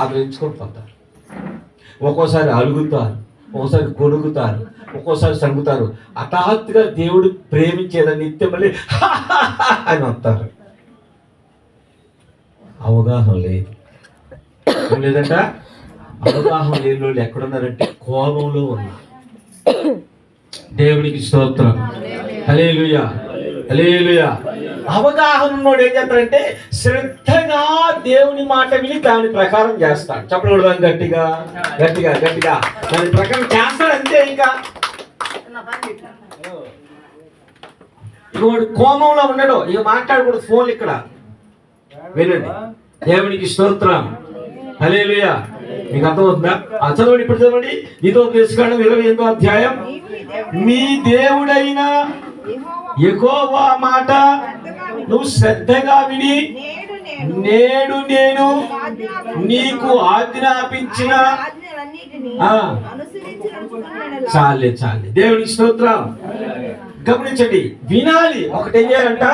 ఆదరించుకొని పోతారు. ఒక్కోసారి అలుగుతారు, ఒక్కోసారి కొనుగుతారు, ఒక్కోసారి సంగుతారు. హఠాత్తుగా దేవుడు ప్రేమించేదని నిత్యం మళ్ళీ అని వస్తారు. అవగాహన లేదు. లేదంట అవగాహన లేని వాళ్ళు ఎక్కడున్నారంటే కోపంలో ఉన్నారు. దేవునికి స్తోత్రం. హల్లెలూయా, హల్లెలూయా. అవగాహన ఉన్నోడు ఏం చేస్తాడంటే శ్రద్ధగా దేవుని మాట విని దాని ప్రకారం చేస్తాడు. చెప్పడం గట్టిగా గట్టిగా గట్టిగా దాని ప్రకారం చేస్తాడు అంతే. ఇంకా ఇక వాడు కోపంలో ఉన్నాడు, ఇక మాట్లాడకూడదు ఫోన్. ఇక్కడ వినండి. దేవునికి స్తోత్రం. హల్లెలూయా. మీకు అర్థమవుతుందా? చదవండి, ఇప్పుడు చదవండి. ద్వితోపదేశకాండం 28వ అధ్యాయం. మీ దేవుడైన యెహోవా మాట నువ్వు శ్రద్ధగా విని నేడు నేను నీకు ఆజ్ఞాపించిన చాలే చాలే. దేవునికి స్తోత్రం. గమనించండి, వినాలి. ఒకటి ఏం చేయాలంట?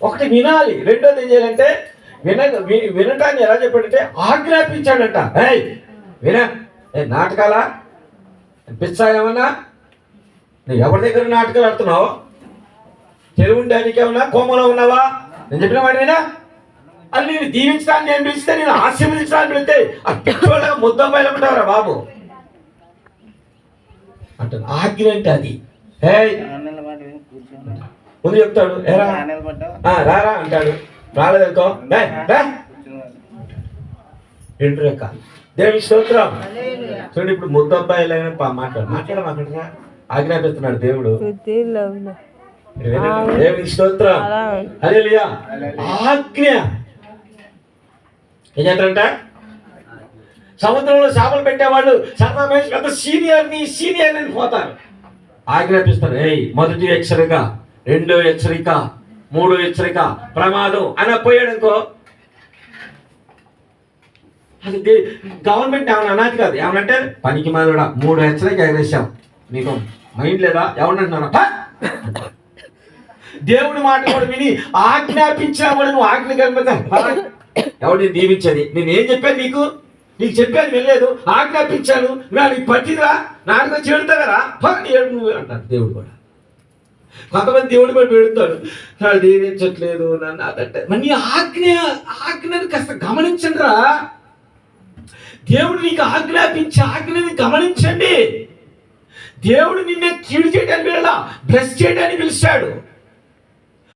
ఒకటి వినాలి. రెండోది ఏం చేయాలంటే వినటాన్ని ఎలా చెప్పాడంటే ఆజ్ఞాపించాడంట. విన నాటకాలా పిచ్చా? ఏమన్నా నువ్వు ఎవరి దగ్గర నాటకాలు ఆడుతున్నావు? తెలుగు ఉండడానికి ఏమన్నా కోమలో ఉన్నావా? నేను చెప్పిన మాట వినా. అది నేను దీవించడానికి నేను పిలిస్తే, నేను ఆశీర్వదించడానికి వెళ్తే ఆ పిచ్చోళ్ళగా ముద్దమ్మాయిలు ఉంటారా బాబు అంటాను. ఆజ్ఞ అంటే అది. ముందు చెప్తాడు, రారా అంటాడు. రాలేదనుకో రెండు రకాలు. దేవుని స్తోత్రం. చూడండి, ఇప్పుడు ముద్దబ్బాయిలైనా మాట్లాడరా ఆజ్ఞాపిస్తున్నాడు దేవుడు. దేవుని స్తోత్రం. హల్లెలూయా. ఆజ్ఞ ఏం చేస్తారంట? సముద్రంలో చేపలు పెట్టేవాళ్ళు పెద్ద సీనియర్ అని పోతారు. ఆజ్ఞాపిస్తారు. మొదటి హెచ్చరిక, రెండో హెచ్చరిక, మూడో హెచ్చరిక, ప్రమాదం అని పోయాడు అనుకో. అది గవర్నమెంట్ ఏమన్నా అన్నది కాదు. ఏమనంటే పనికి మాలోడా 3 హెచ్చరిక ఎగరేసాం, నీకు మైండ్ లేదా? ఎవరంటున్నారా? దేవుడి మాట కూడా విని ఆజ్ఞాపించిన వాడు నువ్వు ఆజ్ఞ కనిపిస్తా. ఎవరిని దీవించది? నేను ఏం చెప్పాను నీకు చెప్పాను, వెళ్ళలేదు. ఆజ్ఞాపించాను, నీకు పట్టిదిరా, నాకు వచ్చి వెళ్తారా ఏడు నువ్వు అంటారు. దేవుడు కూడా కొంతమంది దేవుడు కూడా పెడతాడు, నాకు దీవించట్లేదు నన్ను అదంటే. మరి ఆజ్ఞని కాస్త గమనించండి రా. దేవుడు నీకు ఆజ్ఞాపించి ఆజ్ఞని గమనించండి. దేవుడు నిన్నే కీడు చేయడానికి వెళ్ళా, బ్లెస్ చేయడానికి పిలిచాడు.